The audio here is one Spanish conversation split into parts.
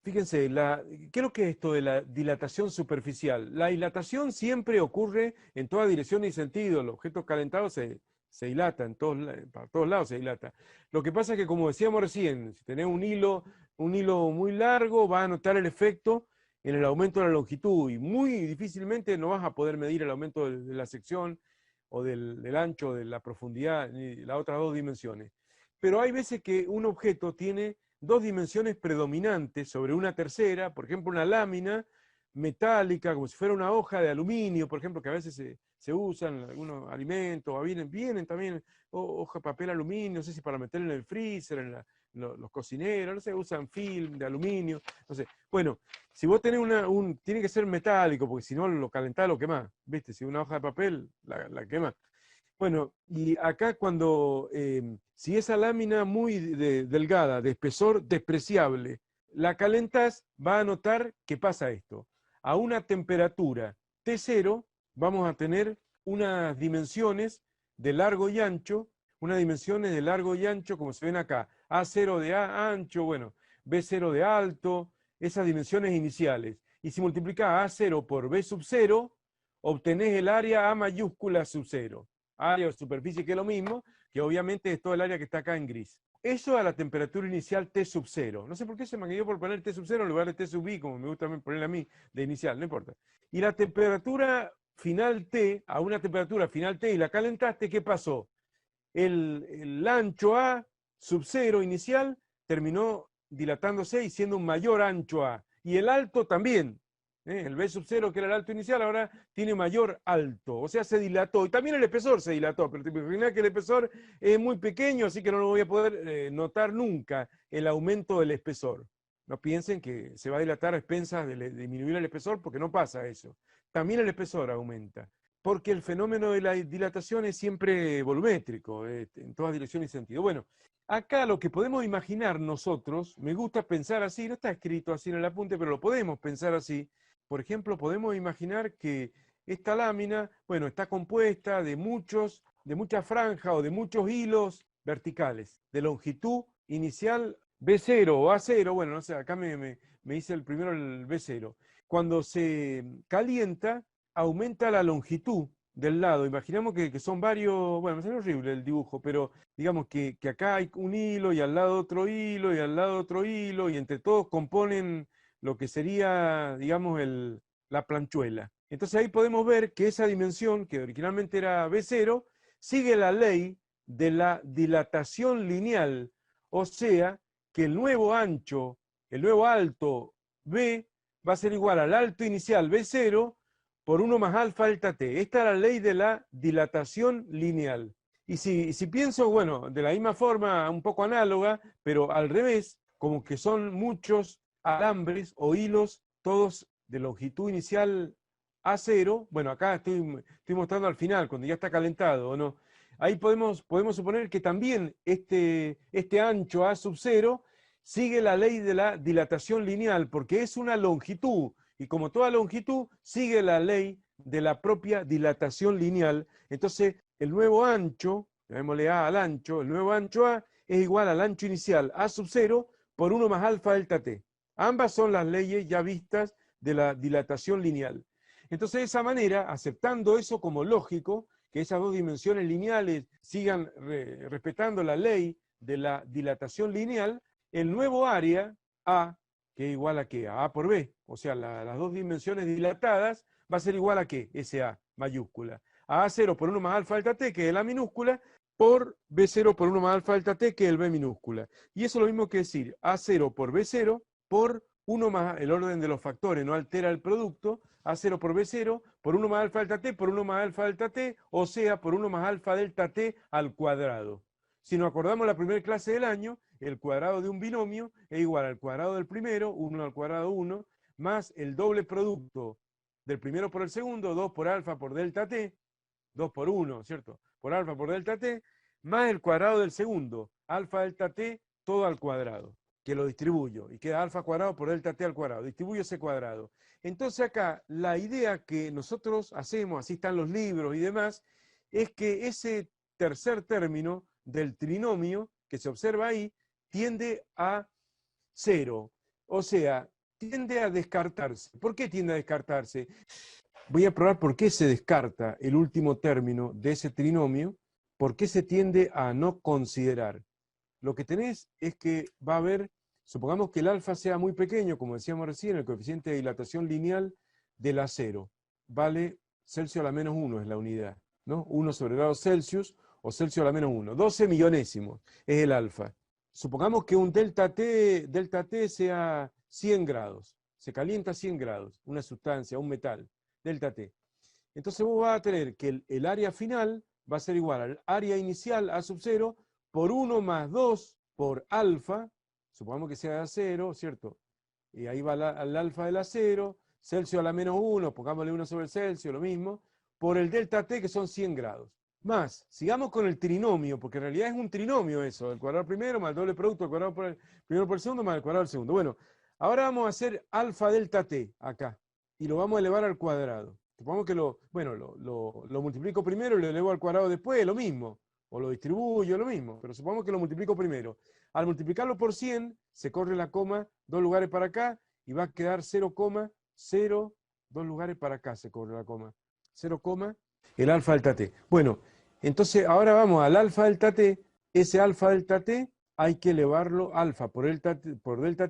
Fíjense, ¿qué es lo que es esto de la dilatación superficial? La dilatación siempre ocurre en toda dirección y sentido. El objeto calentado se dilata, para todos lados se dilata. Lo que pasa es que, como decíamos recién, si tenés un hilo muy largo, vas a notar el efecto en el aumento de la longitud y muy difícilmente no vas a poder medir el aumento de la sección o del ancho, de la profundidad, ni las otras dos dimensiones. Pero hay veces que un objeto tiene dos dimensiones predominantes sobre una tercera, por ejemplo, una lámina metálica, como si fuera una hoja de aluminio, por ejemplo, que a veces se usan en algunos alimentos, o vienen también hoja de papel aluminio, no sé si para meter en el freezer, los cocineros, no sé, usan film de aluminio, no sé. Bueno, si vos tenés tiene que ser metálico, porque si no lo calentás, lo quemás, ¿viste? Si una hoja de papel, la quemás. Bueno, y acá si esa lámina muy delgada, de espesor despreciable, la calentás, va a notar que pasa esto. A una temperatura T0 vamos a tener unas dimensiones de largo y ancho, unas dimensiones de largo y ancho como se ven acá. A0 de ancho, bueno, B0 de alto, esas dimensiones iniciales. Y si multiplicás A0 por B sub 0, obtenés el área A mayúscula sub 0. Área o superficie, que es lo mismo, que obviamente es todo el área que está acá en gris. Eso a la temperatura inicial T sub 0. No sé por qué se me quedó por poner T sub 0 en lugar de T sub I, como me gusta ponerle a mí de inicial, no importa. Y la temperatura final T, a una temperatura final T y la calentaste, ¿qué pasó? El ancho A sub 0 inicial terminó dilatándose y siendo un mayor ancho A. Y el alto también. El B sub 0, que era el alto inicial, ahora tiene mayor alto. O sea, se dilató. Y también el espesor se dilató. Pero te imaginas que el espesor es muy pequeño, así que no lo voy a poder notar nunca el aumento del espesor. No piensen que se va a dilatar a expensas de disminuir el espesor, porque no pasa eso. También el espesor aumenta, porque el fenómeno de la dilatación es siempre volumétrico, en todas direcciones y sentido. Bueno, acá lo que podemos imaginar nosotros, me gusta pensar así, no está escrito así en el apunte, pero lo podemos pensar así. Por ejemplo, podemos imaginar que esta lámina, bueno, está compuesta de muchas franjas o de muchos hilos verticales, de longitud inicial B0 o A0, bueno, no sé, acá me hice el primero el B0. Cuando se calienta, aumenta la longitud del lado. Imaginemos que son varios, bueno, me sale horrible el dibujo, pero digamos que acá hay un hilo y al lado otro hilo y al lado otro hilo y entre todos componen lo que sería, digamos, la planchuela. Entonces ahí podemos ver que esa dimensión, que originalmente era B0, sigue la ley de la dilatación lineal, o sea, que el nuevo ancho, el nuevo alto B va a ser igual al alto inicial B0 por 1 más alfa delta t. Esta es la ley de la dilatación lineal. Y si pienso, bueno, de la misma forma, un poco análoga, pero al revés, como que son muchos alambres o hilos, todos de longitud inicial A0, bueno, acá estoy mostrando al final, cuando ya está calentado, ¿o no? Ahí podemos suponer que también este ancho A sub 0 sigue la ley de la dilatación lineal, porque es una longitud, y como toda longitud, sigue la ley de la propia dilatación lineal. Entonces, el nuevo ancho, llamémosle A al ancho, el nuevo ancho A es igual al ancho inicial A sub 0 por 1 más alfa delta t. Ambas son las leyes ya vistas de la dilatación lineal. Entonces, de esa manera, aceptando eso como lógico, que esas dos dimensiones lineales sigan respetando la ley de la dilatación lineal, el nuevo área A, que es igual a qué, a por B, o sea, las dos dimensiones dilatadas, va a ser igual a qué, SA mayúscula, a A0 por 1 más alfa delta t, que es la minúscula, por B0 por 1 más alfa delta t, que es el B minúscula. Y eso es lo mismo que decir A0 por B0 por 1 más el orden de los factores, no altera el producto, A0 por B0 por 1 más alfa delta t por 1 más alfa delta t, o sea, por 1 más alfa delta t al cuadrado. Si nos acordamos la primera clase del año, el cuadrado de un binomio es igual al cuadrado del primero, 1 al cuadrado 1, más el doble producto del primero por el segundo, 2 por alfa por delta t, 2 por 1, ¿cierto? Por alfa por delta t, más el cuadrado del segundo, alfa delta t, todo al cuadrado, que lo distribuyo, y queda alfa cuadrado por delta t al cuadrado, distribuyo ese cuadrado. Entonces acá, la idea que nosotros hacemos, así están los libros y demás, es que ese tercer término del trinomio que se observa ahí tiende a 0. O sea, tiende a descartarse. ¿Por qué tiende a descartarse? Voy a probar por qué se descarta el último término de ese trinomio, por qué se tiende a no considerar. Lo que tenés es que va a haber, supongamos que el alfa sea muy pequeño, como decíamos recién, el coeficiente de dilatación lineal del acero vale Celsius a la menos 1 es la unidad, ¿no? 1 sobre grados Celsius o Celsius a la menos 1. 12 millonésimos es el alfa. Supongamos que un delta T sea 100 grados. Se calienta a 100 grados, una sustancia, un metal, delta T. Entonces vos vas a tener que el área final va a ser igual al área inicial, A sub 0, por 1 más 2 por alfa, supongamos que sea de acero, ¿cierto? Y ahí va al alfa del acero, Celsius a la menos 1, pongámosle 1 sobre el Celsius, lo mismo, por el delta T, que son 100 grados. Más, sigamos con el trinomio, porque en realidad es un trinomio eso, el cuadrado primero más el doble producto, el cuadrado por el primero por el segundo más el cuadrado del segundo. Bueno, ahora vamos a hacer alfa delta T acá, y lo vamos a elevar al cuadrado. Supongamos que lo multiplico primero y lo elevo al cuadrado después, lo mismo, o lo distribuyo, lo mismo, pero supongamos que lo multiplico primero. Al multiplicarlo por 100, se corre la coma 2 lugares para acá, y va a quedar 0,0, 2 lugares para acá se corre la coma. 0, el alfa delta T. Bueno, entonces ahora vamos al alfa delta T. Ese alfa delta T hay que elevarlo, alfa por delta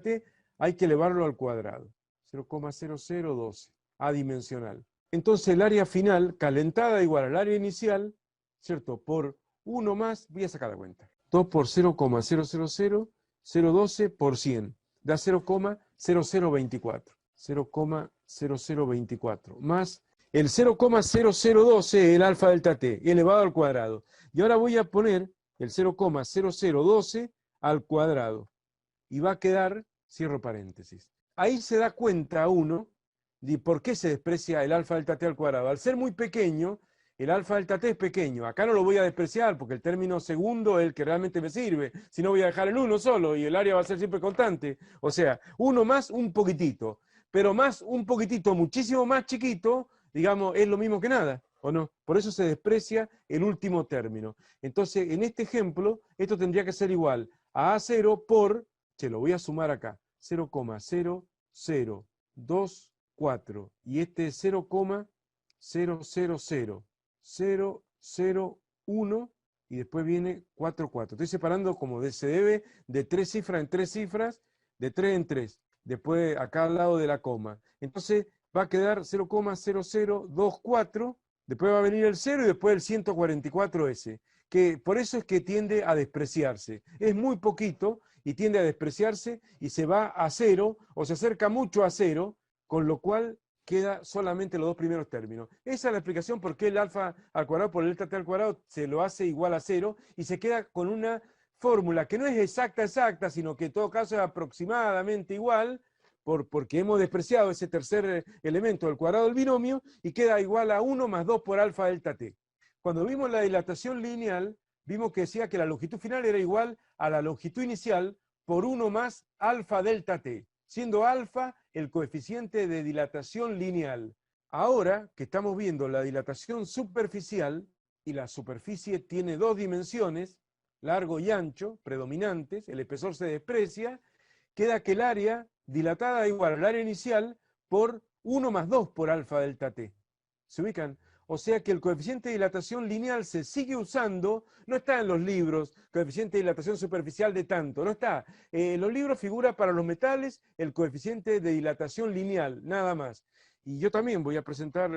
T, hay que elevarlo al cuadrado. 0,0012, adimensional. Entonces el área final, calentada igual al área inicial, ¿cierto? Por 1 más, voy a sacar la cuenta. 2 por 0,000012 por 100. Da 0,0024. 0,0024. Más el 0,0012, el alfa delta T, elevado al cuadrado. Y ahora voy a poner el 0,0012 al cuadrado. Y va a quedar, cierro paréntesis. Ahí se da cuenta uno de por qué se desprecia el alfa delta T al cuadrado. Al ser muy pequeño, el alfa delta T es pequeño. Acá no lo voy a despreciar porque el término segundo es el que realmente me sirve. Si no voy a dejar el 1 solo y el área va a ser siempre constante. O sea, 1 más un poquitito. Pero más un poquitito, muchísimo más chiquito, digamos, es lo mismo que nada, ¿o no? Por eso se desprecia el último término. Entonces, en este ejemplo, esto tendría que ser igual a A0 por, se lo voy a sumar acá, 0,0024. Y este es 0,000,001 y después viene 44. Estoy separando como se debe de 3 cifras en 3 cifras, de 3 en 3. Después acá al lado de la coma. Entonces va a quedar 0,0024, después va a venir el 0 y después el 144S, que por eso es que tiende a despreciarse. Es muy poquito y tiende a despreciarse y se va a 0 o se acerca mucho a 0, con lo cual queda solamente los dos primeros términos. Esa es la explicación por qué el alfa al cuadrado por el delta T al cuadrado se lo hace igual a 0 y se queda con una fórmula que no es exacta, sino que en todo caso es aproximadamente igual, porque hemos despreciado ese tercer elemento del cuadrado del binomio, y queda igual a 1 más 2 por alfa delta T. Cuando vimos la dilatación lineal, vimos que decía que la longitud final era igual a la longitud inicial por 1 más alfa delta T, siendo alfa el coeficiente de dilatación lineal. Ahora que estamos viendo la dilatación superficial, y la superficie tiene dos dimensiones, largo y ancho, predominantes, el espesor se desprecia, queda que el área dilatada es igual al área inicial por 1 más 2 por alfa delta T. ¿Se ubican? O sea que el coeficiente de dilatación lineal se sigue usando, no está en los libros, coeficiente de dilatación superficial de tanto, no está. En los libros figura para los metales el coeficiente de dilatación lineal, nada más. Y yo también voy a presentar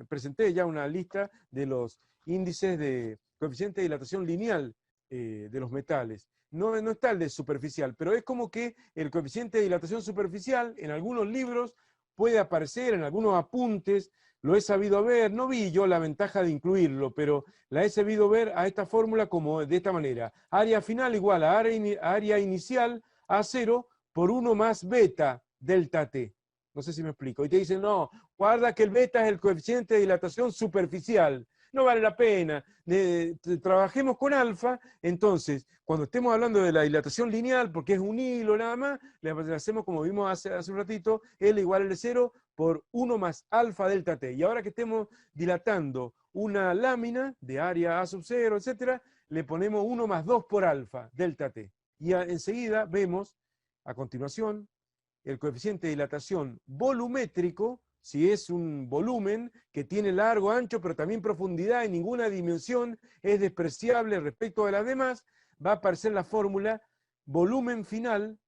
presenté ya una lista de los índices de coeficiente de dilatación lineal de los metales. No está el de superficial, pero es como que el coeficiente de dilatación superficial en algunos libros puede aparecer, en algunos apuntes, lo he sabido ver, no vi yo la ventaja de incluirlo, pero la he sabido ver a esta fórmula como de esta manera. Área final igual a área inicial a 0 por 1 más beta delta T. No sé si me explico. Y te dicen, no, guarda que el beta es el coeficiente de dilatación superficial. No vale la pena. Trabajemos con alfa. Entonces, cuando estemos hablando de la dilatación lineal, porque es un hilo nada más, le hacemos como vimos hace un ratito, L igual a L0 por 1 más alfa delta T. Y ahora que estemos dilatando una lámina de área A sub 0, etcétera, le ponemos 1 más 2 por alfa delta T. Y enseguida vemos, a continuación, el coeficiente de dilatación volumétrico, si es un volumen que tiene largo, ancho, pero también profundidad, y ninguna dimensión es despreciable respecto de las demás, va a aparecer la fórmula volumen final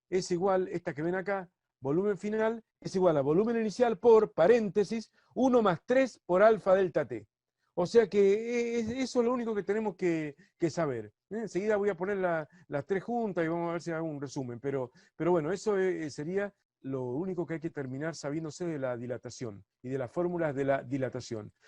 es igual, esta que ven acá, volumen final es igual a volumen inicial por, paréntesis, 1 más 3 por alfa delta T. O sea que eso es lo único que tenemos que saber. Enseguida voy a poner las tres juntas y vamos a ver si hago un resumen. Pero bueno, eso sería lo único que hay que terminar sabiéndose de la dilatación y de las fórmulas de la dilatación.